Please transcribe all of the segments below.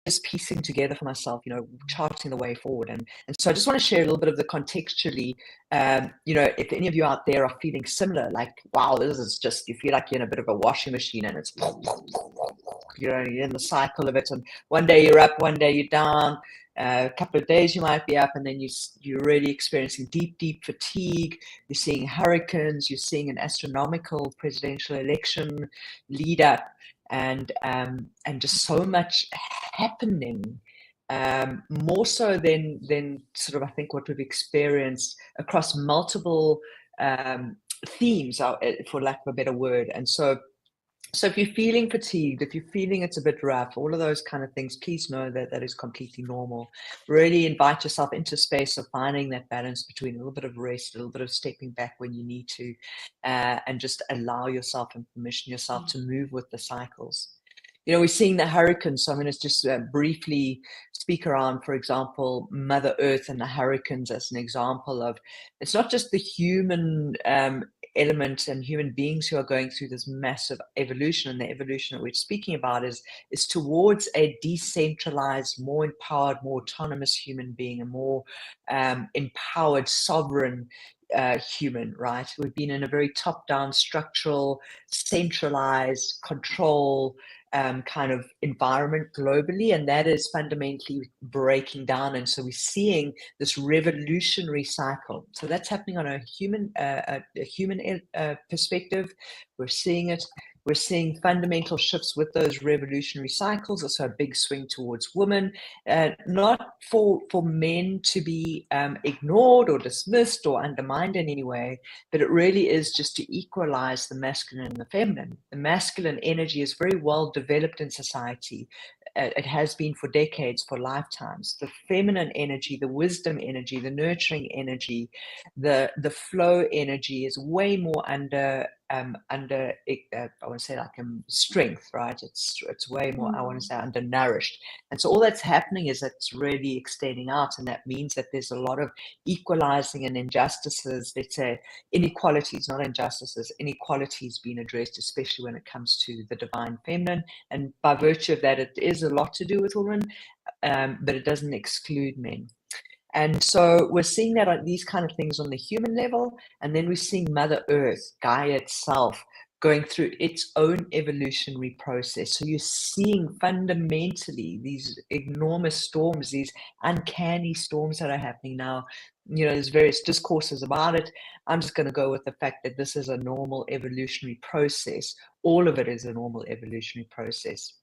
just piecing together for myself, charting the way forward. And so I just want to share a little bit of the contextually, if any of you out there are feeling similar, like, wow, this is just, you feel like you're in a bit of a washing machine and it's, you're in the cycle of it. And one day you're up, one day you're down. A couple of days you might be up, and then you're really experiencing deep fatigue. You're seeing hurricanes. You're seeing an astronomical presidential election lead up, and just so much happening, more so than sort of I think what we've experienced across multiple themes, for lack of a better word. And so if you're feeling fatigued, if you're feeling it's a bit rough, all of those kind of things, please know that that is completely normal. Really invite yourself into space of finding that balance between a little bit of rest, a little bit of stepping back when you need to, and just allow yourself and permission yourself to move with the cycles. We're seeing the hurricanes, so I'm going to just briefly speak around, for example, Mother Earth and the hurricanes as an example of, it's not just the human element and human beings who are going through this massive evolution, and the evolution that we're speaking about is towards a decentralized, more empowered, more autonomous human being, a more empowered, sovereign human, right? We've been in a very top-down, structural, centralized control kind of environment globally, and that is fundamentally breaking down. And so we're seeing this revolutionary cycle. So that's happening on a human perspective. We're seeing it. We're seeing fundamental shifts with those revolutionary cycles. Also a big swing towards women, not for men to be ignored or dismissed or undermined in any way, but it really is just to equalize the masculine and the feminine. The masculine energy is very well developed in society. It has been for decades, for lifetimes. The feminine energy, the wisdom energy, the nurturing energy, the flow energy is way more under I want to say like strength, right? It's way more, I want to say, undernourished. And so all that's happening is it's really extending out, and that means that there's a lot of equalizing and injustices, let's say inequalities, not injustices, inequalities being addressed, especially when it comes to the divine feminine. And by virtue of that, it is a lot to do with women, but it doesn't exclude men. And so we're seeing that on these kind of things on the human level, and then we're seeing Mother Earth, Gaia itself, going through its own evolutionary process. So you're seeing fundamentally these enormous storms, these uncanny storms that are happening now. There's various discourses about it. I'm just going to go with the fact that this is a normal evolutionary process. All of it is a normal evolutionary process.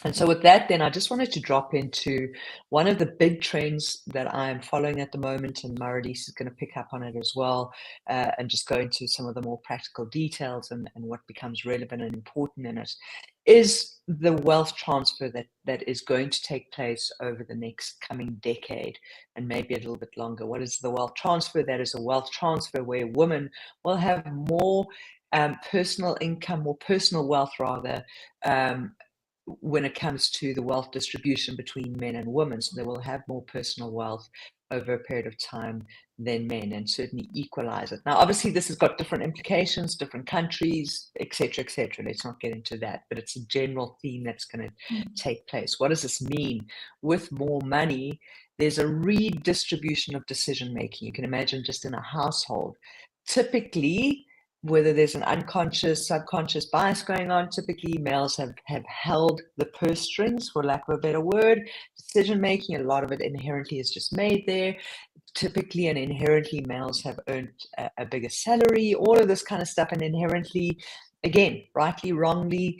And so with that, then I just wanted to drop into one of the big trends that I'm following at the moment, and Marilis is going to pick up on it as well, and just go into some of the more practical details and what becomes relevant and important in it, is the wealth transfer that is going to take place over the next coming decade and maybe a little bit longer. What is the wealth transfer? That is a wealth transfer where women will have more personal income, more personal wealth rather, when it comes to the wealth distribution between men and women. So they will have more personal wealth over a period of time than men, and certainly equalize it. Now, obviously, this has got different implications, different countries, etc., etc. Let's not get into that, but it's a general theme that's going to take place. What does this mean? With more money, there's a redistribution of decision making. You can imagine just in a household, typically, whether there's an unconscious, subconscious bias going on, typically males have held the purse strings, for lack of a better word. Decision making, a lot of it inherently is just made there. Typically and inherently, males have earned a bigger salary, all of this kind of stuff, and inherently, again, rightly, wrongly,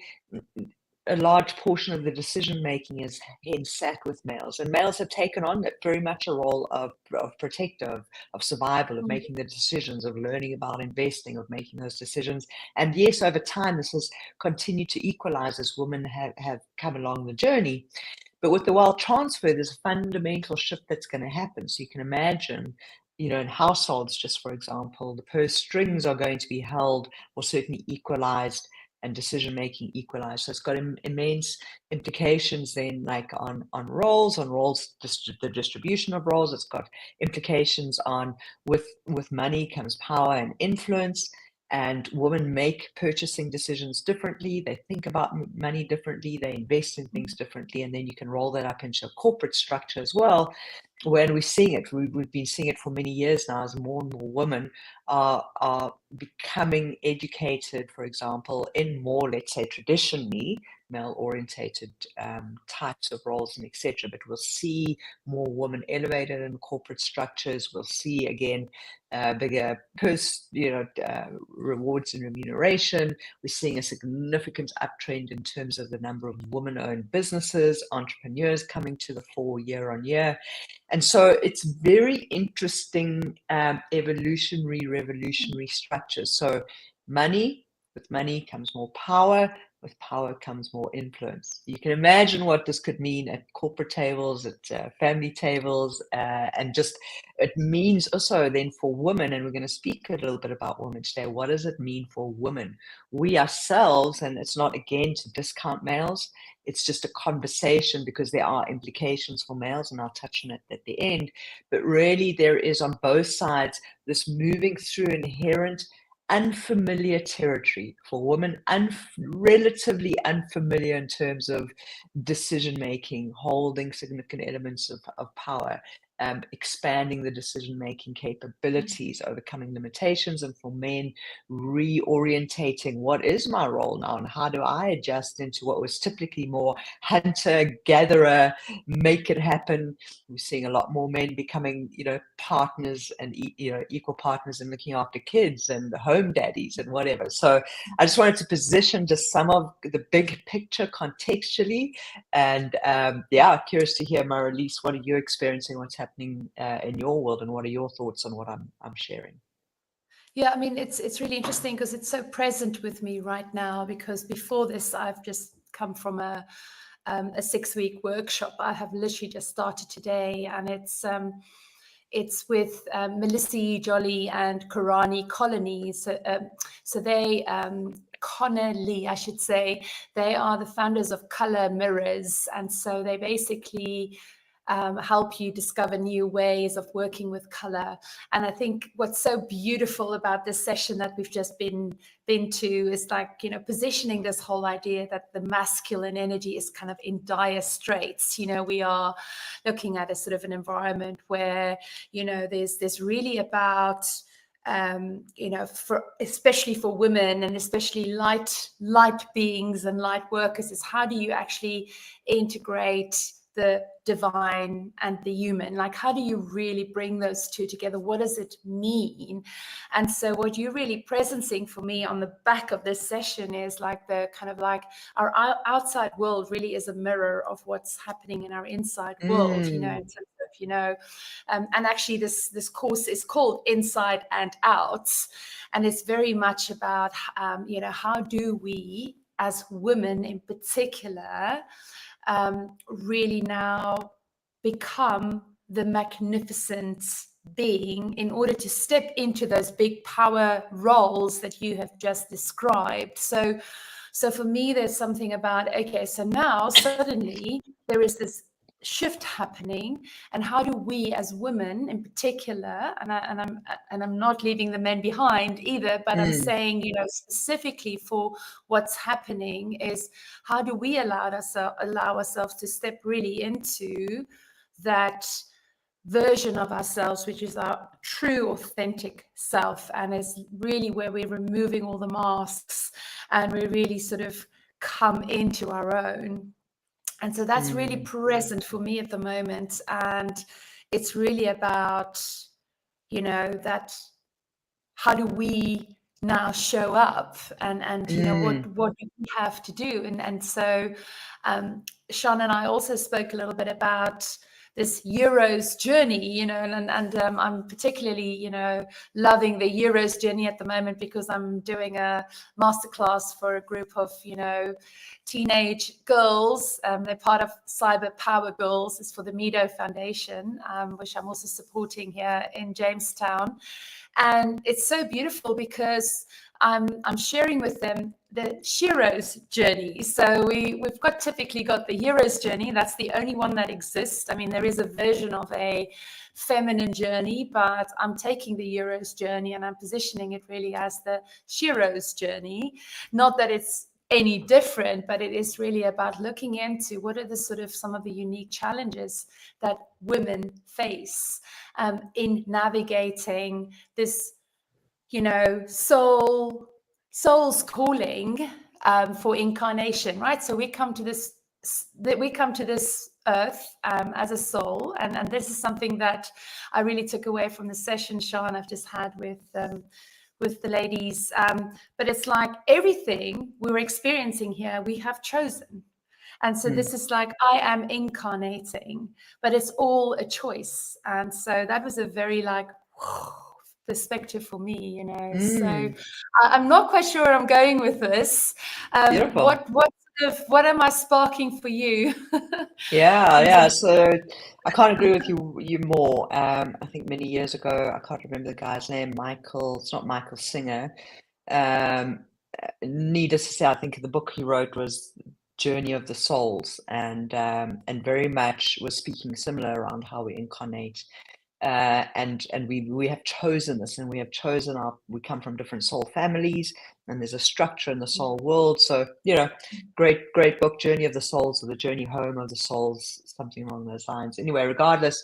a large portion of the decision making is hence sat with males, and males have taken on very much a role of protector, of survival, of making the decisions, of learning about investing, of making those decisions. And yes, over time this has continued to equalize as women have come along the journey. But with the wealth transfer, there's a fundamental shift that's going to happen. So you can imagine, in households, just for example, the purse strings are going to be held or certainly equalized, and decision-making equalized. So it's got immense implications then, like on roles, the distribution of roles. It's got implications on with money comes power and influence. and women make purchasing decisions differently. They think about money differently. They invest in things differently. And then you can roll that up into a corporate structure as well. When we're seeing it, we've been seeing it for many years now, as more and more women are becoming educated, for example, in more, let's say, traditionally male-orientated types of roles and etc. But we'll see more women elevated in corporate structures. We'll see again bigger rewards and remuneration. We're seeing a significant uptrend in terms of the number of women-owned businesses, entrepreneurs coming to the fore year on year. And so it's very interesting revolutionary structures. So with money comes more power. With power comes more influence. You can imagine what this could mean at corporate tables, at family tables, and just it means also then for women, and we're going to speak a little bit about women today. What does it mean for women? We ourselves, and it's not again to discount males, it's just a conversation because there are implications for males, and I'll touch on it at the end. But really there is on both sides this moving through inherent unfamiliar territory for women, relatively unfamiliar in terms of decision making, holding significant elements of power, expanding the decision making capabilities, overcoming limitations, and for men reorientating what is my role now and how do I adjust into what was typically more hunter gatherer, make it happen. We're seeing a lot more men becoming partners and equal partners in looking after kids and home daddies and whatever. So I just wanted to position just some of the big picture contextually, and curious to hear, Marelise, what are you experiencing, what's happening in your world, and what are your thoughts on what I'm sharing? Yeah, I mean, it's really interesting because it's so present with me right now, because before this, I've just come from a 6-week workshop. I have literally just started today, and it's with Melissa Jolly and Karani Colony. So they, Connolly, I should say, they are the founders of Color Mirrors. And so they basically help you discover new ways of working with color. And I think what's so beautiful about this session that we've just been to is positioning this whole idea that the masculine energy is kind of in dire straits. We are looking at a sort of an environment where, there's really about especially for women, and especially light beings and light workers, is how do you actually integrate the divine and the human? How do you really bring those two together? What does it mean? And so what you're really presencing for me on the back of this session is the kind of our outside world really is a mirror of what's happening in our inside world, in terms of, and actually this course is called Inside and Out, and it's very much about how do we as women in particular really now become the magnificent being in order to step into those big power roles that you have just described. So for me, there's something about, okay, so now suddenly there is this shift happening, and how do we as women in particular, and I'm not leaving the men behind either, but I'm saying, specifically for what's happening is how do we allow ourselves to step really into that version of ourselves, which is our true authentic self, and is really where we're removing all the masks and we really sort of come into our own. And so that's really present for me at the moment. And it's really about, that how do we now show up and what do we have to do? And so Sean and I also spoke a little bit about this Heroes journey, and I'm particularly, loving the Heroes journey at the moment, because I'm doing a masterclass for a group of, teenage girls. They're part of Cyber Power Girls. It's for the Meadow Foundation, which I'm also supporting here in Jamestown. And it's so beautiful because I'm sharing with them the hero's journey. So we've typically got the hero's journey. That's the only one that exists. I mean, there is a version of a feminine journey, but I'm taking the hero's journey and I'm positioning it really as the hero's journey. Not that it's any different, but it is really about looking into what are the sort of some of the unique challenges that women face in navigating this, soul's calling for incarnation, right? So we come to this earth as a soul, and this is something that I really took away from the session, Sean, I've just had with the ladies. But it's like everything we're experiencing here, we have chosen. And so this is like, I am incarnating, but it's all a choice. And so that was a very perspective for me, So I'm not quite sure where I'm going with this. What am I sparking for you? Yeah. So I can't agree with you more. I think many years ago, I can't remember the guy's name, Michael. It's not Michael Singer. Needless to say, I think the book he wrote was Journey of the Souls, and very much was speaking similar around how we incarnate. And we have chosen this, and we have chosen we come from different soul families, and there's a structure in the soul world. So, great book, Journey of the Souls, or The Journey Home of the Souls, something along those lines. Anyway, regardless,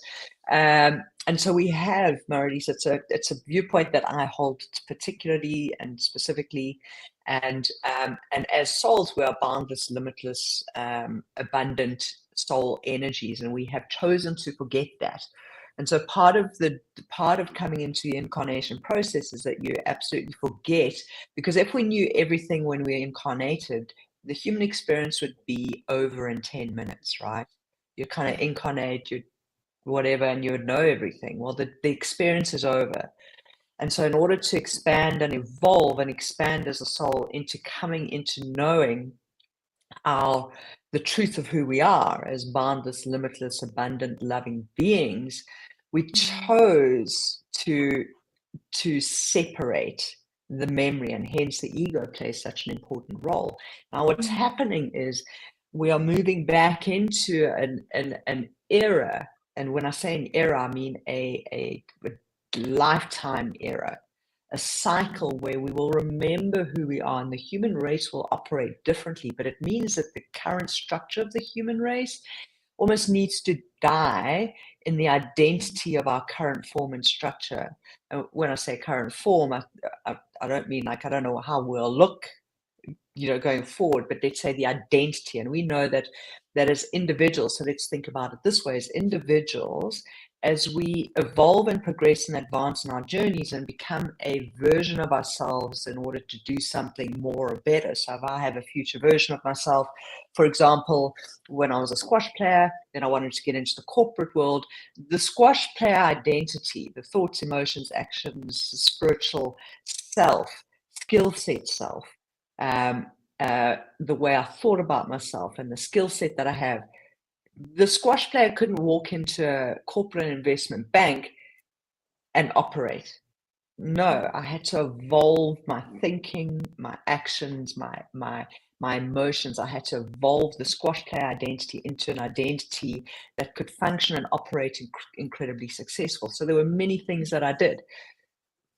and so we have, Marielise, it's a viewpoint that I hold particularly and specifically, and as souls, we are boundless, limitless, abundant soul energies, and we have chosen to forget that. And so part of coming into the incarnation process is that you absolutely forget, because if we knew everything when we incarnated, the human experience would be over in 10 minutes, right? You kind of incarnate, you whatever, and you would know everything. Well, the experience is over. And so in order to expand and evolve and expand as a soul into coming into knowing the truth of who we are as boundless, limitless, abundant, loving beings, we chose to separate the memory, and hence the ego plays such an important role. Now, what's happening is we are moving back into an era, and when I say an era, I mean a lifetime era, a cycle where we will remember who we are, and the human race will operate differently. But it means that the current structure of the human race almost needs to die in the identity of our current form and structure. And when I say current form, I don't mean I don't know how we'll look, going forward, but let's say the identity. And we know that as individuals, so let's think about it this way, as individuals, as we evolve and progress and advance in our journeys and become a version of ourselves in order to do something more or better. So if I have a future version of myself, for example, when I was a squash player, then I wanted to get into the corporate world, the squash player identity, the thoughts, emotions, actions, the spiritual self, skill set self, the way I thought about myself and the skill set that I have, the squash player couldn't walk into a corporate investment bank and operate. No, I had to evolve my thinking, my actions, my emotions. I had to evolve the squash player identity into an identity that could function and operate incredibly successful. So there were many things that I did,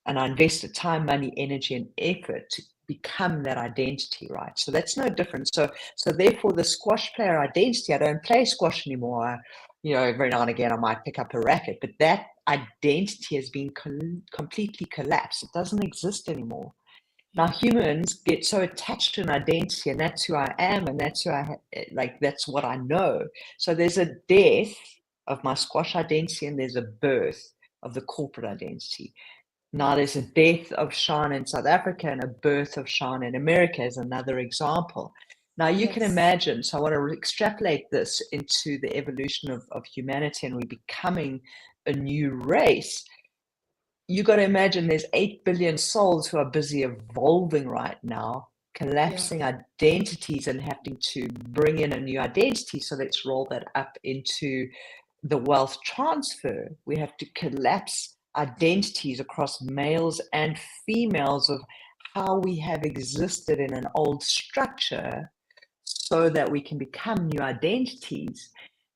and I invested time, money, energy, and effort to become that identity, right? So that's no different. So therefore, the squash player identity, I don't play squash anymore. Every now and again, I might pick up a racket, but that identity has been completely collapsed. It doesn't exist anymore. Now, humans get so attached to an identity, and that's who I am, and that's who that's what I know. So there's a death of my squash identity, and there's a birth of the corporate identity. Now, there's a death of Sean in South Africa and a birth of Sean in America as another example. Now, you can imagine, so I want to extrapolate this into the evolution of humanity, and we're becoming a new race. You got to imagine there's 8 billion souls who are busy evolving right now, collapsing identities and having to bring in a new identity. So let's roll that up into the wealth transfer. We have to collapse identities across males and females of how we have existed in an old structure so that we can become new identities.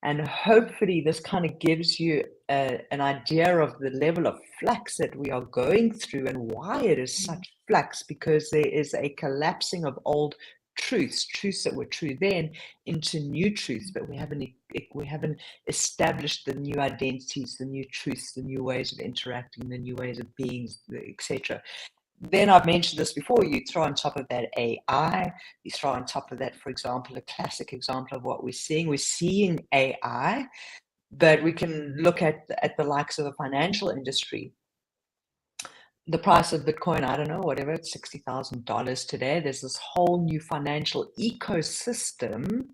And hopefully this kind of gives you an idea of the level of flux that we are going through and why it is such flux, because there is a collapsing of old truths that were true then into new truths, but we haven't established the new identities, the new truths, the new ways of interacting, the new ways of being, etc. Then I've mentioned this before, you throw on top of that AI, you throw on top of that, for example, a classic example of what we're seeing AI, but we can look at the likes of the financial industry. The price of Bitcoin, I don't know, whatever, it's $60,000 today. There's this whole new financial ecosystem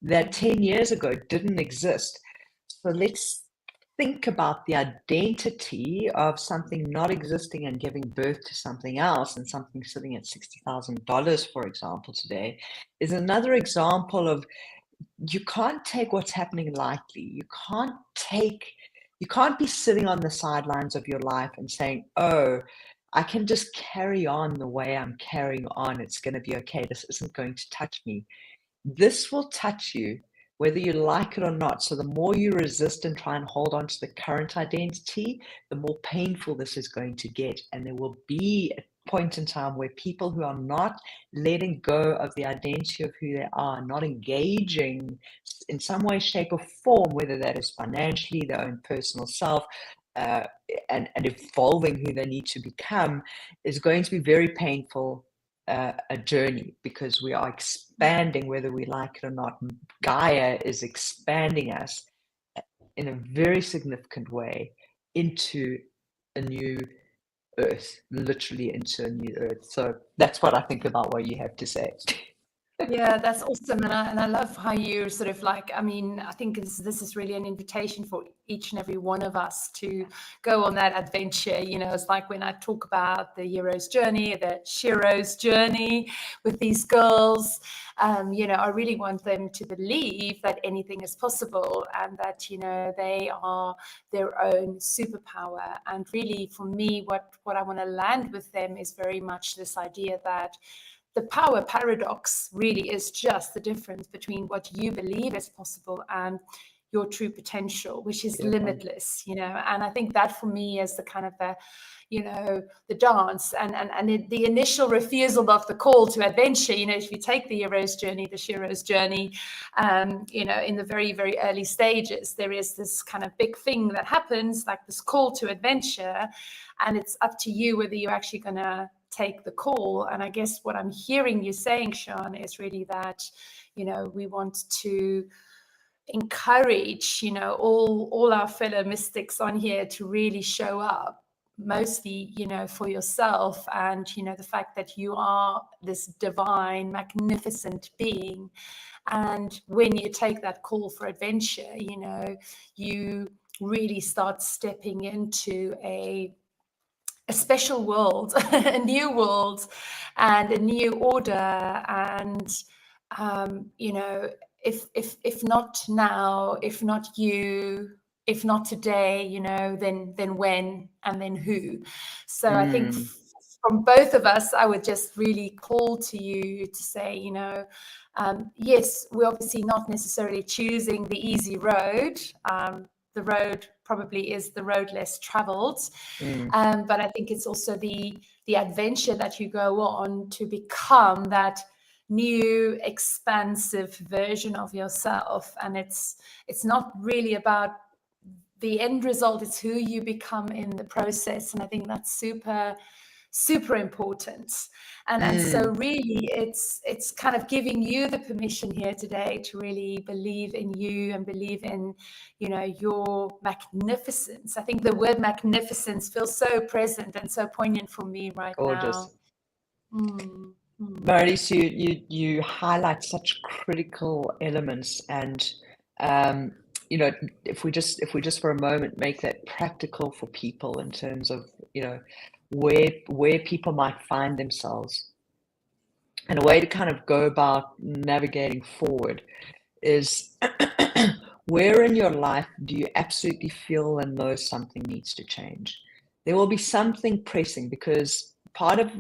that 10 years ago didn't exist. So let's think about the identity of something not existing and giving birth to something else, and something sitting at $60,000, for example, today, is another example of you can't take what's happening lightly. You can't be sitting on the sidelines of your life and saying, oh, I can just carry on the way I'm carrying on. It's going to be okay. This isn't going to touch me. This will touch you, whether you like it or not. So the more you resist and try and hold on to the current identity, the more painful this is going to get. And there will be a point in time where people who are not letting go of the identity of who they are, not engaging in some way, shape, or form, whether that is financially, their own personal self, and evolving who they need to become, is going to be very painful. A journey, because we are expanding whether we like it or not. Gaia is expanding us in a very significant way into a new earth, literally into a new earth. So that's what I think about what you have to say. Yeah, that's awesome. And I love how you sort of like, I mean, I think this is really an invitation for each and every one of us to go on that adventure. You know, it's like when I talk about the hero's journey, the Shiro's journey with these girls, you know, I really want them to believe that anything is possible, and that, you know, they are their own superpower. And really, for me, what I want to land with them is very much this idea that the power paradox really is just the difference between what you believe is possible and your true potential, which is limitless, you know. And I think that for me is the kind of the, you know, the dance and the initial refusal of the call to adventure. You know, if you take the hero's journey, the Shiro's journey, you know, in the very, very early stages, there is this kind of big thing that happens, like this call to adventure, and it's up to you whether you're actually going to take the call. And I guess what I'm hearing you saying, Sean, is really that, you know, we want to encourage, you know, all our fellow mystics on here to really show up, mostly, you know, for yourself, and, you know, the fact that you are this divine, magnificent being. And when you take that call for adventure, you know, you really start stepping into a special world, a new world, and a new order. And you know, if not now, if not you, if not today, you know, then when, and then who? So I think from both of us, I would just really call to you to say, you know, yes, we're obviously not necessarily choosing the easy road. The road probably is the road less traveled. But I think it's also the adventure that you go on to become that new expansive version of yourself. And it's not really about the end result, it's who you become in the process. And I think that's super important. And so really it's kind of giving you the permission here today to really believe in you and believe in, you know, your magnificence. I think the word magnificence feels so present and so poignant for me right now. Maurice, you highlight such critical elements, and you know, if we just for a moment make that practical for people in terms of, you know, where people might find themselves, and a way to kind of go about navigating forward is where in your life do you absolutely feel and know something needs to change? There will be something pressing, because part of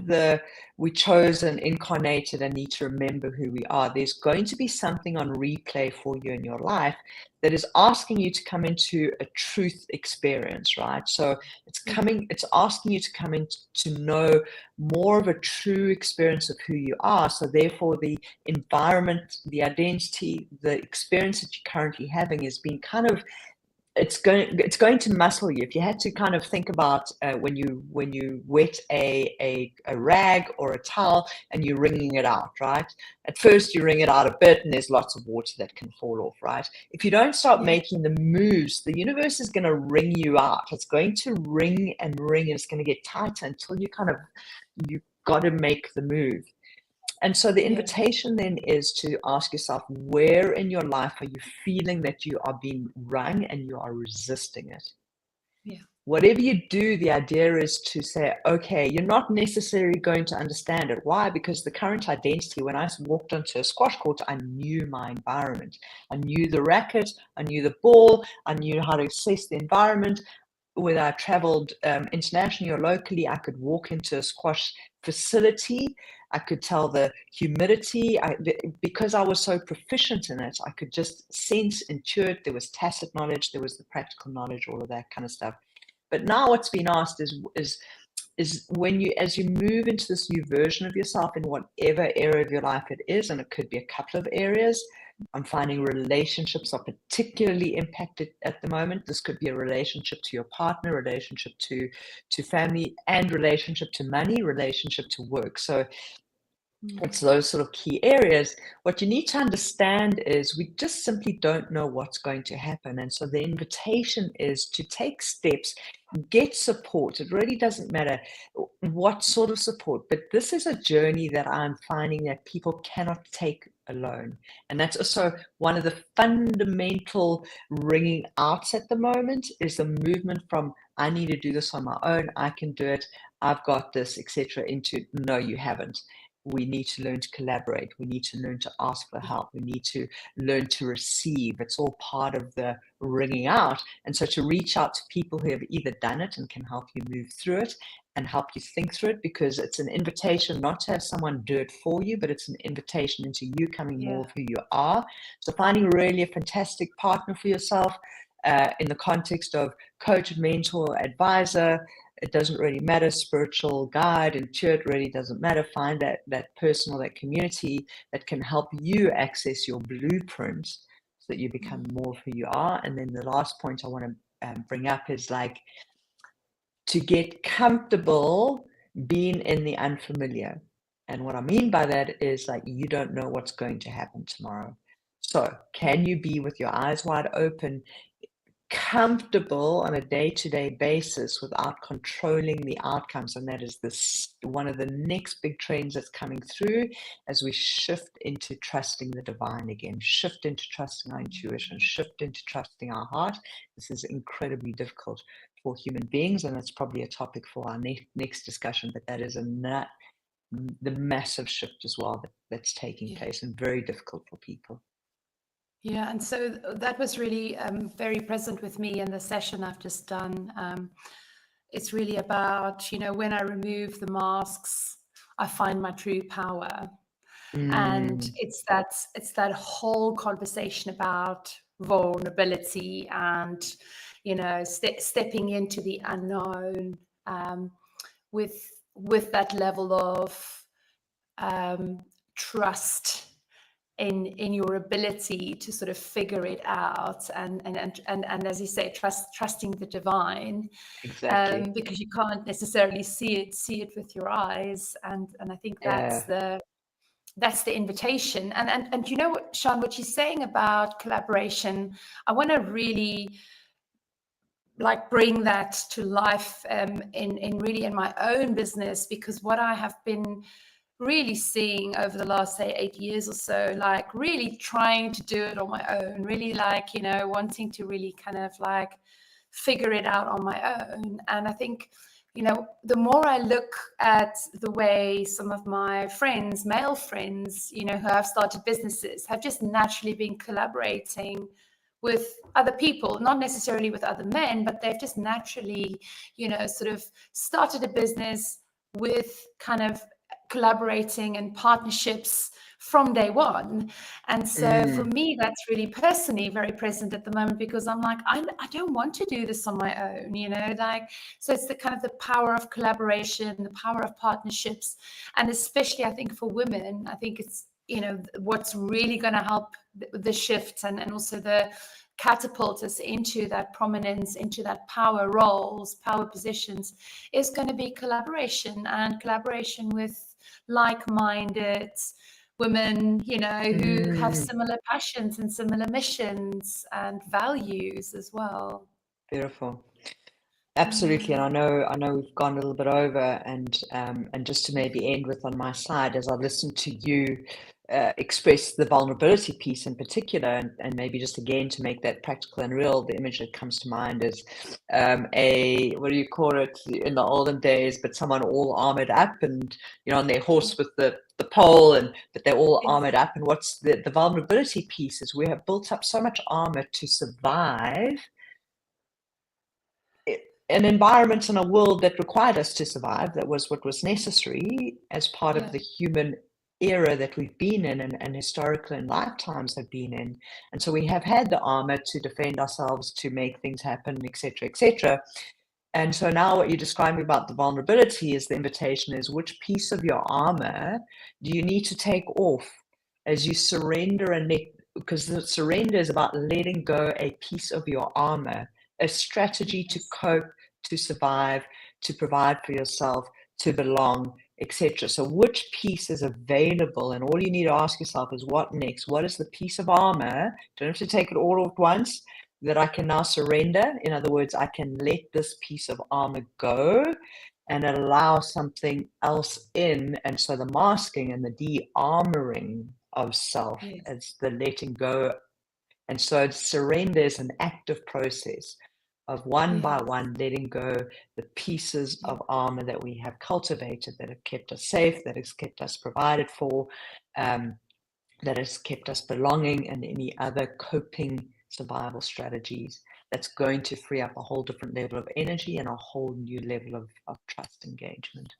we chose and incarnated and need to remember who we are. There's going to be something on replay for you in your life that is asking you to come into a truth experience, right? So it's asking you to come in to know more of a true experience of who you are. So therefore the environment, the identity, the experience that you're currently having is being kind of, it's going to muscle you. If you had to kind of think about when you wet a rag or a towel and you're wringing it out, right? At first you wring it out a bit and there's lots of water that can fall off, right? If you don't start making the moves, the universe is going to wring you out. It's going to wring and wring, and it's going to get tighter until you've got to make the move. And so the invitation then is to ask yourself, where in your life are you feeling that you are being wrung and you are resisting it? Yeah. Whatever you do, the idea is to say, okay, you're not necessarily going to understand it. Why? Because the current identity, when I walked onto a squash court, I knew my environment. I knew the racket, I knew the ball, I knew how to assess the environment. Whether I traveled internationally or locally, I could walk into a squash facility. I could tell the humidity. Because I was so proficient in it, I could just sense, intuit. There was tacit knowledge, there was the practical knowledge, all of that kind of stuff. But now what's been asked is when as you move into this new version of yourself in whatever area of your life it is, and it could be a couple of areas. I'm finding relationships are particularly impacted at the moment. This could be a relationship to your partner, relationship to family, and relationship to money, relationship to work. So it's those sort of key areas. What you need to understand is we just simply don't know what's going to happen. And so the invitation is to take steps, get support. It really doesn't matter what sort of support, but this is a journey that I'm finding that people cannot take alone. And that's also one of the fundamental ringing outs at the moment, is the movement from I need to do this on my own, I can do it, I've got this, etc., into no, you haven't. We need to learn to collaborate. We need to learn to ask for help. We need to learn to receive. It's all part of the ringing out. And so to reach out to people who have either done it and can help you move through it and help you think through it, because it's an invitation not to have someone do it for you, but it's an invitation into you coming more of who you are. So finding really a fantastic partner for yourself in the context of coach, mentor, advisor. It doesn't really matter, spiritual guide, intuit really doesn't matter. Find that person or that community that can help you access your blueprint so that you become more of who you are. And then the last point I want to bring up is like to get comfortable being in the unfamiliar. And what I mean by that is like you don't know what's going to happen tomorrow. So can you be with your eyes wide open, comfortable on a day-to-day basis without controlling the outcomes? And that is one of the next big trends that's coming through as we shift into trusting the divine again, shift into trusting our intuition, shift into trusting our heart. This is incredibly difficult for human beings, and it's probably a topic for our next discussion, but that is the massive shift as well that's taking place, and very difficult for people. Yeah, and so that was really very present with me in the session I've just done. It's really about, when I remove the masks, I find my true power. And it's that whole conversation about vulnerability and, stepping into the unknown with that level of trust in your ability to sort of figure it out, and as you say, trusting the divine. Exactly. Because you can't necessarily see it with your eyes, and I think that's the invitation. And you know what, Sean, what you're saying about collaboration, I want to really bring that to life in my own business, because what I have been really seeing over the last, say, 8 years or so, really trying to do it on my own, really wanting to really kind of figure it out on my own. And I think, the more I look at the way some of my friends, male friends, who have started businesses, have just naturally been collaborating with other people, not necessarily with other men, but they've just naturally, sort of started a business, with kind of collaborating and partnerships from day one. And so for me, that's really personally very present at the moment, because I'm like, I don't want to do this on my own, you know, like, so it's the kind of the power of collaboration, the power of partnerships. And especially I think for women, I think it's, you know, what's really going to help the shift and also the catapult us into that prominence, into that power roles, power positions, is going to be collaboration, and collaboration with like-minded women, you know, who have similar passions and similar missions and values as well. Beautiful. Absolutely. And I know we've gone a little bit over, and just to maybe end with on my side, as I listen to you express the vulnerability piece in particular, and maybe just again to make that practical and real, the image that comes to mind is what do you call it in the olden days, but someone all armored up and, you know, on their horse with the pole, but they're all armored up. And what's the vulnerability piece is we have built up so much armor to survive an environment and a world that required us to survive. That was what was necessary as part of the human era that we've been in, and historical and lifetimes have been in. And so we have had the armor to defend ourselves, to make things happen, etc., etc. And so now what you're describing about the vulnerability is the invitation is, which piece of your armor do you need to take off as you surrender and let, because the surrender is about letting go a piece of your armor, a strategy to cope, to survive, to provide for yourself, to belong, etc. So which piece is available? And all you need to ask yourself is, what next? What is the piece of armor? Don't have to take it all at once, that I can now surrender. In other words, I can let this piece of armor go and allow something else in. And so the masking and the de-armoring of self is the letting go. And so surrender is an active process of one by one letting go the pieces of armor that we have cultivated, that have kept us safe, that has kept us provided for, that has kept us belonging, and any other coping survival strategies. That's going to free up a whole different level of energy and a whole new level of trust engagement.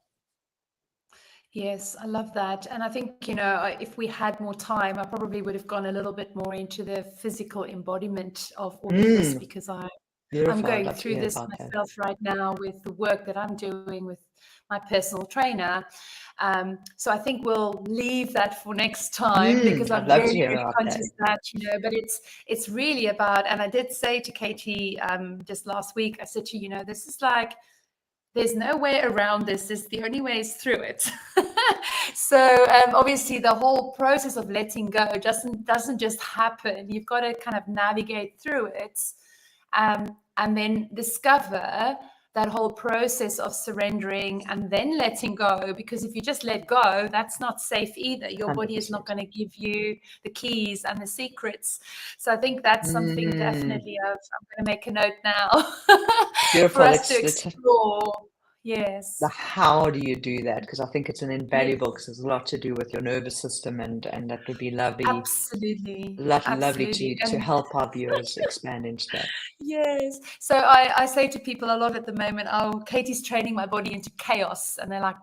Yes, I love that. And I think, you know, if we had more time, I probably would have gone a little bit more into the physical embodiment of all of this, because I'm going through this myself right now with the work that I'm doing with my personal trainer. So I think we'll leave that for next time, because I'm very conscious that, you know, but it's really about, and I did say to Katie just last week, I said to you, you know, this is like, there's no way around this. The only way is through it. So obviously the whole process of letting go doesn't just happen. You've got to kind of navigate through it, and then discover that whole process of surrendering and then letting go. Because if you just let go, that's not safe either. Your 100%. Body is not going to give you the keys and the secrets. So I think that's something definitely I'm going to make a note now for us to explore. Yes. The how do you do that? Because I think it's an invaluable, because there's a lot to do with your nervous system, and that would be lovely. Absolutely. Lovely to help our viewers expand into that. Yes. So I say to people a lot at the moment, oh, Katie's training my body into chaos, and they're like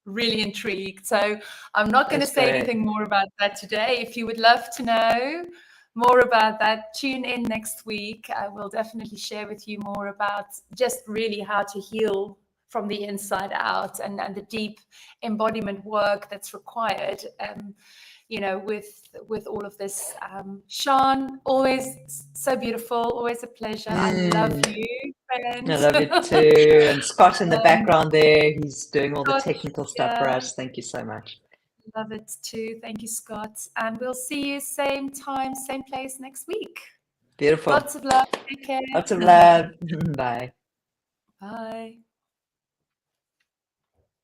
really intrigued. So I'm not going to say anything more about that today. If you would love to know more about that, tune in next week. I will definitely share with you more about just really how to heal from the inside out, and the deep embodiment work that's required, you know, with all of this. Sian, always so beautiful, always a pleasure. I love you, friend. I love it too. And Scott in the background there, he's doing all the technical stuff for us. Thank you so much. Love it too. Thank you, Scott. And we'll see you same time, same place next week. Beautiful. Lots of love. Take care. Lots of love. Bye. Bye.